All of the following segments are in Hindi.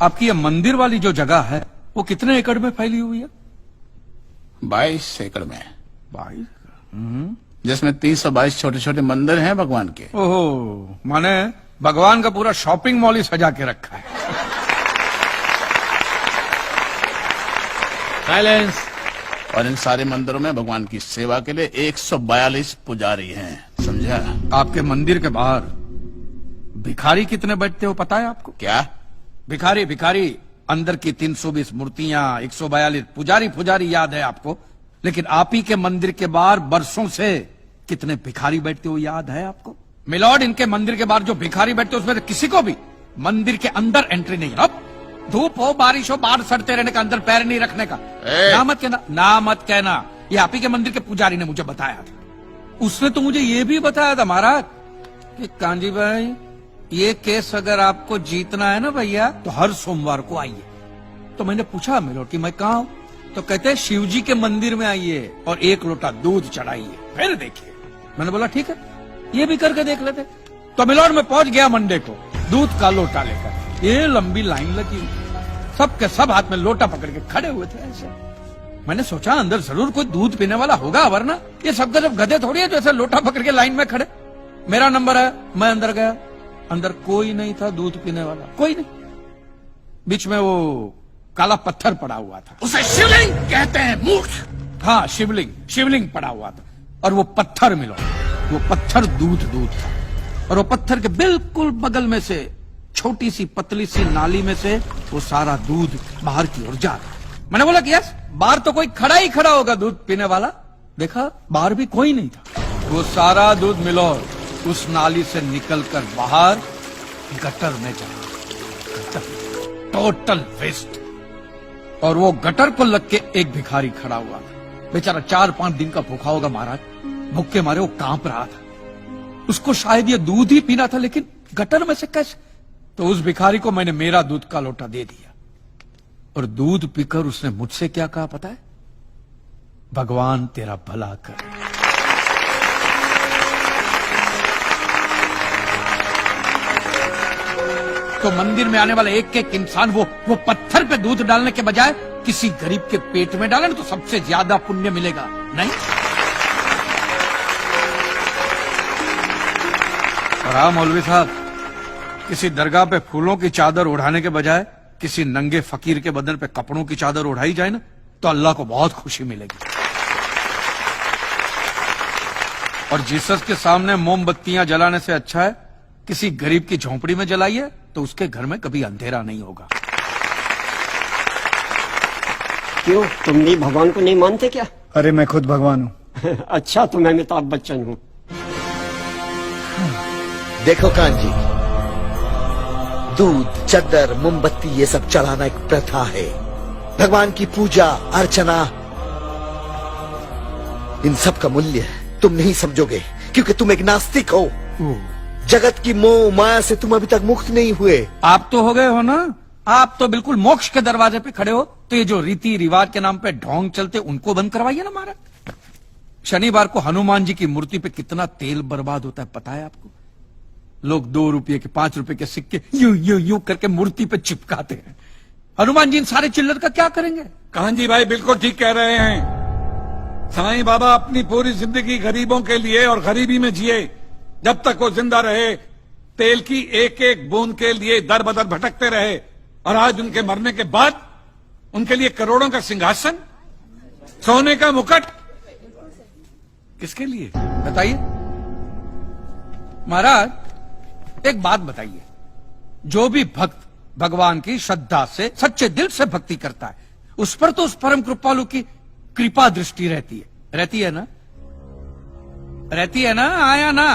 आपकी ये मंदिर वाली जो जगह है वो कितने एकड़ में फैली हुई है? 22 एकड़ में, 22। जिसमें 322 छोटे छोटे मंदिर हैं भगवान के। ओहो, माने भगवान का पूरा शॉपिंग मॉल ही सजा के रखा है। साइलेंस। और इन सारे मंदिरों में भगवान की सेवा के लिए 142 पुजारी हैं, समझा? आपके मंदिर के बाहर भिखारी कितने बैठते हो पता है आपको? क्या? भिखारी भिखारी अंदर की 320 मूर्तियां, 142 पुजारी याद है आपको? लेकिन आप ही के मंदिर के बाहर बरसों से कितने भिखारी बैठते हो याद है आपको? मिलॉर्ड, इनके मंदिर के बाहर जो भिखारी बैठते उसमें किसी को भी मंदिर के अंदर एंट्री नहीं है। अब धूप हो बारिश हो बाहर सड़ते रहने का, अंदर पैर नहीं रखने का। ना मत कहना। ये आप ही के मंदिर के पुजारी ने मुझे बताया था। उसने तो मुझे ये भी बताया था महाराज कि कांजी भाई, ये केस अगर आपको जीतना है ना भैया तो हर सोमवार को आइए। तो मैंने पूछा मिलॉर्ड कि मैं कहाँ हूं? तो कहते हैं शिव जी के मंदिर में आइए और 1 लोटा दूध चढ़ाइए, फिर देखिए। मैंने बोला ठीक है, ये भी करके देख लेते। तो मिलॉर्ड में पहुंच गया मंडे को दूध का लोटा लेकर। ये लंबी लाइन लगी हुई, सबके सब हाथ में लोटा पकड़ के खड़े हुए थे ऐसे। मैंने सोचा अंदर जरूर कोई दूध पीने वाला होगा, वरना ये सब जब गधे थोड़ी है जो ऐसे लोटा पकड़ के लाइन में खड़े। मेरा नंबर है, मैं अंदर गया। अंदर कोई नहीं था दूध पीने वाला, कोई नहीं। बीच में वो काला पत्थर पड़ा हुआ था, उसे शिवलिंग कहते हैं मूर्ख। हाँ शिवलिंग पड़ा हुआ था। और वो पत्थर मिलो, वो पत्थर दूध था। और वो पत्थर के बिल्कुल बगल में से छोटी सी पतली सी नाली में से वो सारा दूध बाहर की ओर जा रहा। मैंने बोला कि यस, बाहर तो कोई खड़ा ही खड़ा होगा दूध पीने वाला। देखा बाहर भी कोई नहीं था। वो सारा दूध मिलो उस नाली से निकलकर बाहर गटर में जा रहा। Total waste. और वो गटर को लग के एक भिखारी खड़ा हुआ था। बेचारा 4-5 दिन का भूखा होगा महाराज, भूख के मारे वो कांप रहा था। उसको शायद ये दूध ही पीना था, लेकिन गटर में से कैसे? तो उस भिखारी को मैंने मेरा दूध का लोटा दे दिया। और दूध पीकर उसने मुझसे क्या कहा पता है? भगवान तेरा भला करे। तो मंदिर में आने वाला एक एक इंसान वो पत्थर पे दूध डालने के बजाय किसी गरीब के पेट में डाले ना तो सबसे ज्यादा पुण्य मिलेगा, नहीं? और हाँ मौलवी साहब, किसी दरगाह पे फूलों की चादर ओढ़ाने के बजाय किसी नंगे फकीर के बदन पे कपड़ों की चादर ओढ़ाई जाए ना तो अल्लाह को बहुत खुशी मिलेगी। और जीसस के सामने मोमबत्तियां जलाने से अच्छा है किसी गरीब की झोंपड़ी में जलाइए, तो उसके घर में कभी अंधेरा नहीं होगा। क्यों, तुम भी भगवान को नहीं मानते क्या? अरे मैं खुद भगवान हूँ। अच्छा, तो मैं अमिताभ बच्चन हूँ। देखो कांजी, दूध, चद्दर, मोमबत्ती ये सब चढ़ाना एक प्रथा है। भगवान की पूजा अर्चना, इन सब का मूल्य तुम नहीं समझोगे क्योंकि तुम एक नास्तिक हो। जगत की मोह माया से तुम अभी तक मुक्त नहीं हुए। आप तो हो गए हो ना, आप तो बिल्कुल मोक्ष के दरवाजे पे खड़े हो। तो ये जो रीति रिवाज के नाम पे ढोंग चलते उनको बंद करवाइए ना महाराज। शनिवार को हनुमान जी की मूर्ति पे कितना तेल बर्बाद होता है पता है आपको? लोग 2 रुपये के 5 रुपए के सिक्के यूं करके मूर्ति पे चिपकाते हैं। हनुमान जी इन सारे चिल्लर का क्या करेंगे? कांजी भाई बिल्कुल ठीक कह रहे हैं। साईं बाबा अपनी पूरी जिंदगी गरीबों के लिए और गरीबी में जिए। जब तक वो जिंदा रहे तेल की एक एक बूंद के लिए दर बदर भटकते रहे। और आज उनके मरने के बाद उनके लिए करोड़ों का सिंहासन, सोने का मुकुट, किसके लिए बताइए महाराज। एक बात बताइए, जो भी भक्त भगवान की श्रद्धा से सच्चे दिल से भक्ति करता है उस पर तो उस परम कृपालु की कृपा दृष्टि रहती है ना? रहती है ना? आया ना?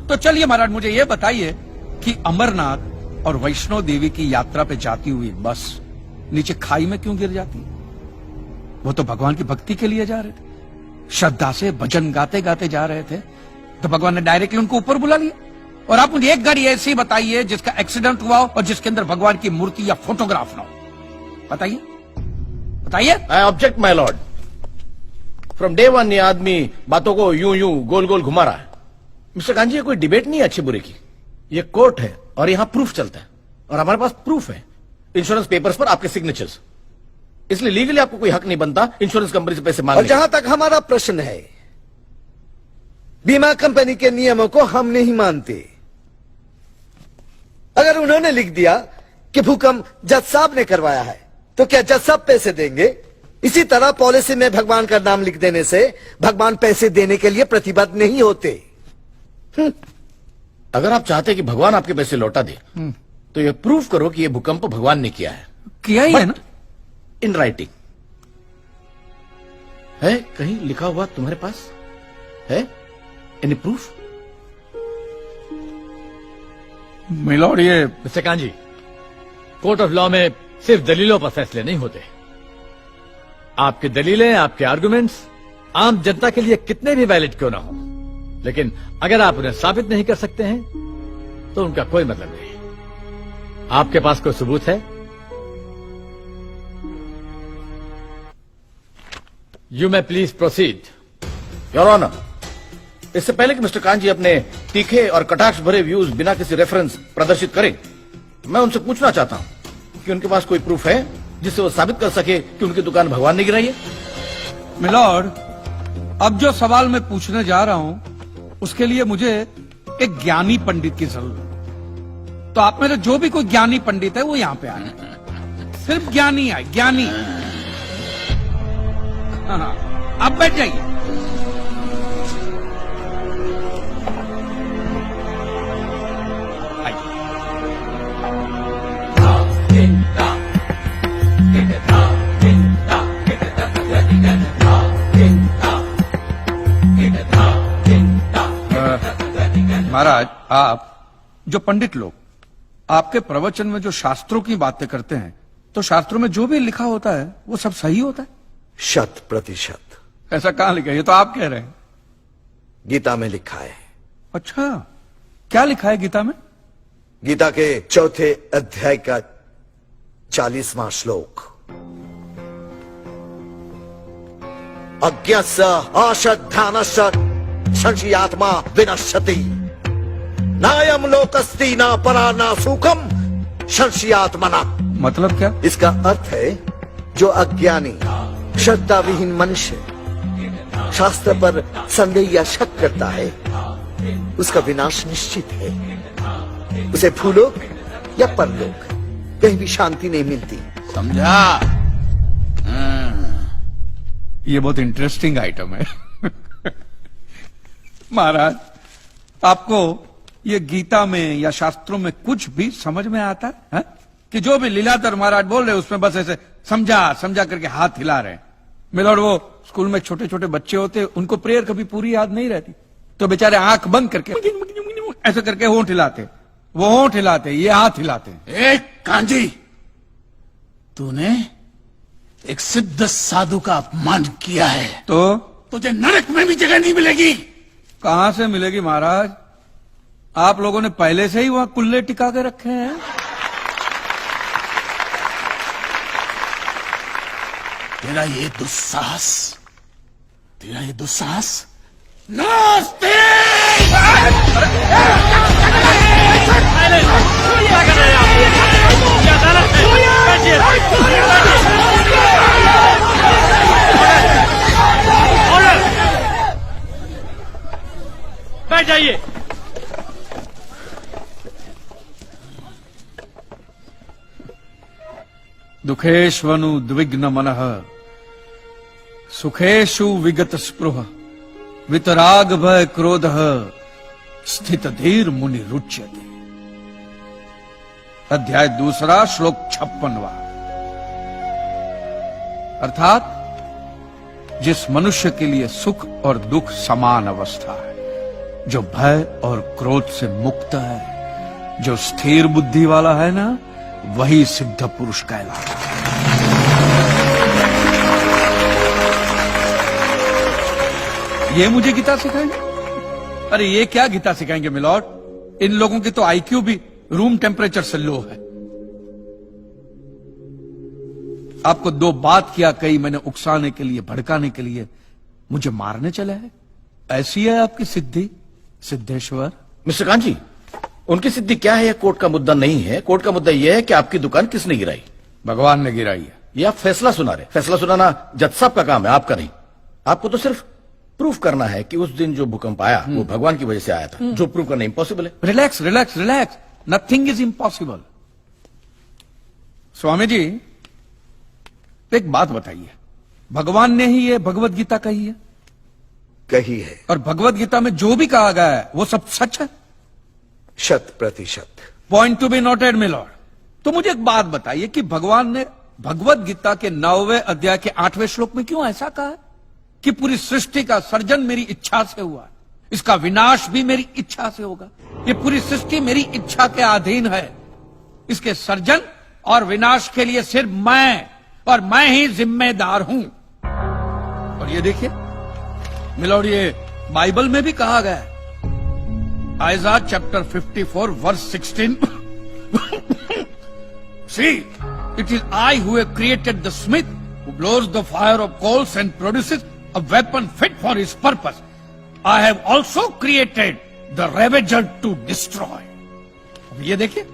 तो चलिए महाराज मुझे ये बताइए कि अमरनाथ और वैष्णो देवी की यात्रा पे जाती हुई बस नीचे खाई में क्यों गिर जाती है? वो तो भगवान की भक्ति के लिए जा रहे थे, श्रद्धा से भजन गाते गाते जा रहे थे। तो भगवान ने डायरेक्टली उनको ऊपर बुला लिया। और आप मुझे एक गाड़ी ऐसी बताइए जिसका एक्सीडेंट हुआ हो और जिसके अंदर भगवान की मूर्ति या फोटोग्राफ ना हो। बताइए। I object my Lord. From day 1 ये आदमी बातों को यूं गोल गोल घुमा रहा है। मिस्टर कांजी, ये कोई डिबेट नहीं है अच्छे बुरे की, ये कोर्ट है और यहां प्रूफ चलता है। और हमारे पास प्रूफ है, इंश्योरेंस पेपर्स पर आपके सिग्नेचर्स। इसलिए लीगली आपको कोई हक नहीं बनता इंश्योरेंस कंपनी से पैसे और मांगने जहां तक हमारा प्रश्न है, बीमा कंपनी के नियमों को हम नहीं मानते। अगर उन्होंने लिख दिया कि भूकंप जज साहब ने करवाया है, तो क्या जज साहब पैसे देंगे? इसी तरह पॉलिसी में भगवान का नाम लिख देने से भगवान पैसे देने के लिए प्रतिबद्ध नहीं होते। अगर आप चाहते कि भगवान आपके पैसे लौटा दे, तो यह प्रूफ करो कि यह भूकंप भगवान ने किया है, किया ही है ना। इन राइटिंग है, कहीं लिखा हुआ तुम्हारे पास है? Any proof? मिलॉर्ड, ये mister kanji, court of law में सिर्फ दलीलों पर फैसले नहीं होते। आपकी दलीलें, आपके आर्गुमेंट्स आम जनता के लिए कितने भी वैलिड क्यों ना हो, लेकिन अगर आप उन्हें साबित नहीं कर सकते हैं तो उनका कोई मतलब नहीं। आपके पास कोई सबूत है? You may please proceed. Your honour, इससे पहले कि मिस्टर कांजी अपने तीखे और कटाक्ष भरे व्यूज बिना किसी रेफरेंस प्रदर्शित करें, मैं उनसे पूछना चाहता हूं कि उनके पास कोई प्रूफ है जिससे वो साबित कर सके कि उनकी दुकान भगवान ने गिराई है? मिलॉर्ड, अब जो सवाल मैं पूछने जा रहा हूं उसके लिए मुझे एक ज्ञानी पंडित की जरूरत है। तो आप में से जो भी कोई ज्ञानी पंडित है वो यहां पे आए। सिर्फ ज्ञानी आए, ज्ञानी। हाँ, अब बैठ जाइए। महाराज, आप जो पंडित लोग आपके प्रवचन में जो शास्त्रों की बातें करते हैं, तो शास्त्रों में जो भी लिखा होता है वो सब सही होता है? 100%। ऐसा कहां लिखा है? ये तो आप कह रहे हैं। गीता में लिखा है। अच्छा, क्या लिखा है गीता में? गीता के 4थे अध्याय का 40वां श्लोक, अज्ञस्य अश्रद्धानस्य संशयात्मा विनश्यति, नायम लोकस्ति ना परा ना सुखम संशयात्मना। मतलब क्या? इसका अर्थ है, जो अज्ञानी श्रद्धा विहीन मनुष्य शास्त्र पर संदेह या शक करता है, उसका विनाश निश्चित है। उसे भूलोक या परलोक कहीं भी शांति नहीं मिलती। समझा? ये बहुत इंटरेस्टिंग आइटम है। महाराज, आपको ये गीता में या शास्त्रों में कुछ भी समझ में आता है? कि जो भी लीलाधर महाराज बोल रहे उसमें बस ऐसे समझा समझा करके हाथ हिला रहे हैं। मिलॉर्ड, वो स्कूल में छोटे छोटे बच्चे होते, उनको प्रेयर कभी पूरी याद नहीं रहती, तो बेचारे आंख बंद करके ऐसे करके होंठ हिलाते, वो होंठ हिलाते, ये हाथ हिलाते। एक कांजी, तूने एक सिद्ध साधु का अपमान किया है, तो तुझे नरक में भी जगह नहीं मिलेगी। कहां से मिलेगी महाराज? आप लोगों ने पहले से ही वहां कुल्ले टिका के रखे हैं। तेरा ये दुस्साहस नास्तिक! बैठ जाइए। दुखेष्वनु द्विग्न मनः सुखेषु विगत स्पृह वितराग भय क्रोध स्थित धीर मुनि रुच्यते। अध्याय 2 श्लोक 56वां। अर्थात जिस मनुष्य के लिए सुख और दुख समान अवस्था है, जो भय और क्रोध से मुक्त है, जो स्थिर बुद्धि वाला है ना, वही सिद्ध पुरुष कहलाता है। ये मुझे गीता सिखाएंगे? अरे ये क्या गीता सिखाएंगे मिलॉर्ड? इन लोगों की तो आईक्यू भी रूम टेम्परेचर से लो है। आपको 2 बात किया कही मैंने उकसाने के लिए, भड़काने के लिए, मुझे मारने चले हैं। ऐसी है आपकी सिद्धि सिद्धेश्वर? मिस्टर कांजी, उनकी सिद्धि क्या है, यह कोर्ट का मुद्दा नहीं है। कोर्ट का मुद्दा यह है कि आपकी दुकान किसने गिराई। भगवान ने गिराई है। यह आप फैसला सुना रहे। फैसला सुनाना जज साहब का काम है, आपका नहीं। आपको तो सिर्फ प्रूफ करना है कि उस दिन जो भूकंप आया वो भगवान की वजह से आया था, जो प्रूफ करना इम्पॉसिबल है। Relax relax relax, nothing is impossible. Swami ji, एक बात बताइए, भगवान ने ही ये भगवत गीता कही है? कही है, और भगवत गीता में जो भी कहा गया है वो सब सच है? 100%। Point to be noted milord. तो मुझे एक बात बताइए कि भगवान ने भगवत गीता के 9वें अध्याय के 8वें श्लोक में क्यों ऐसा कहा है कि पूरी सृष्टि का सर्जन मेरी इच्छा से हुआ, इसका विनाश भी मेरी इच्छा से होगा, ये पूरी सृष्टि मेरी इच्छा के अधीन है, इसके सर्जन और विनाश के लिए सिर्फ मैं और मैं ही जिम्मेदार हूं। और ये देखिए मिलॉर्ड, ये बाइबल में भी कहा गया है, Aiza chapter 54 verse 16 See, it is I who have created the smith who blows the fire of coals and produces a weapon fit for his purpose. I have also created the ravager to destroy. अब ये देखिए,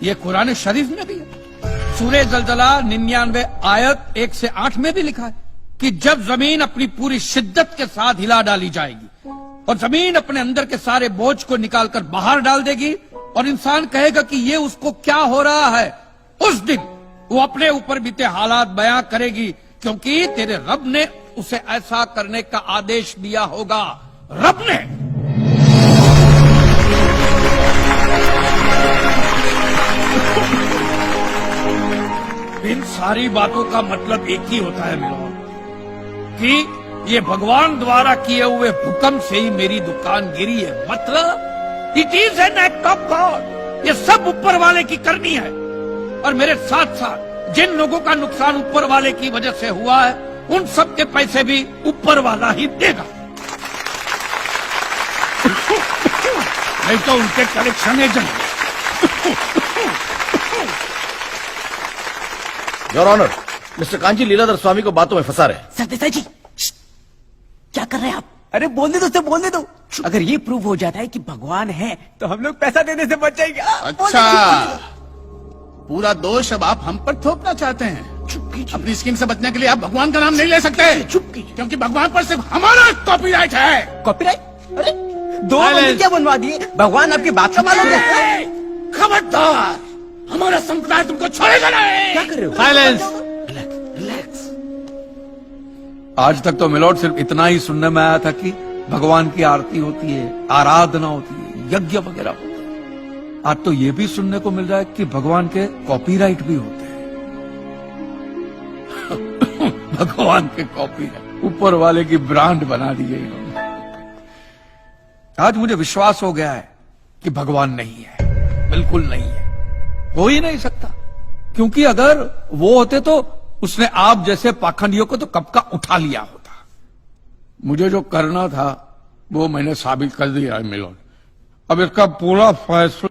ये कुरान शरीफ में भी है। सूरह जलजला 99 आयत 1 से 8 में भी लिखा है कि जब जमीन अपनी पूरी शिद्दत के साथ हिला डाली जाएगी और जमीन अपने अंदर के सारे बोझ को निकालकर बाहर डाल देगी और इंसान कहेगा कि ये उसको क्या हो रहा है, उस दिन वो अपने ऊपर बीते हालात बयां करेगी, क्योंकि तेरे रब ने उसे ऐसा करने का आदेश दिया होगा। रब ने। इन सारी बातों का मतलब एक ही होता है मिलोन, कि ये भगवान द्वारा किए हुए भूकंप से ही मेरी दुकान गिरी है। मतलब it is an act of God. ये सब ऊपर वाले की करनी है और मेरे साथ साथ जिन लोगों का नुकसान ऊपर वाले की वजह से हुआ है उन सब के पैसे भी ऊपर वाला ही देगा। नहीं तो उनके collection agent. Your honour, mister Kanchi Leeladhar Swami को बातों में फंसा रहे हैं। सरदेसाई जी, क्या कर रहे हैं आप? अरे बोलने दो, उसे बोलने दो। अगर ये प्रूव हो जाता है कि भगवान है तो हम लोग पैसा देने से बच जाएंगे। अच्छा, पूरा दोष अब आप हम पर थोपना चाहते हैं। अपनी स्कीम से बचने के लिए आप भगवान का नाम नहीं ले सकते, क्योंकि भगवान पर सिर्फ हमारा कॉपीराइट है। कॉपीराइट? अरे 2 मंदिर क्या बनवा दिए? भगवान आपकी बात का मालूम है? खबरदार, हमारा संप्रदाय तुमको छोड़ेगा नहीं। क्या कर रहे हो? साइलेंस। रिलैक्स। आज तक तो मिलॉर्ड सिर्फ इतना ही सुनने में आया था कि भगवान की आरती होती है, आराधना होती है, यज्ञ वगैरह होता है। आज तो ये भी सुनने को मिल रहा है कि भगवान के कॉपीराइट भी होते हैं। भगवान के कॉपीराइट ऊपर वाले की ब्रांड बना दी गई। आज मुझे विश्वास हो गया है कि भगवान नहीं है, बिल्कुल नहीं है, हो ही नहीं सकता, क्योंकि अगर वो होते तो उसने आप जैसे पाखंडियों को तो कब का उठा लिया होता। मुझे जो करना था वो मैंने साबित कर दिया है मिलोन। अब इसका पूरा फैसला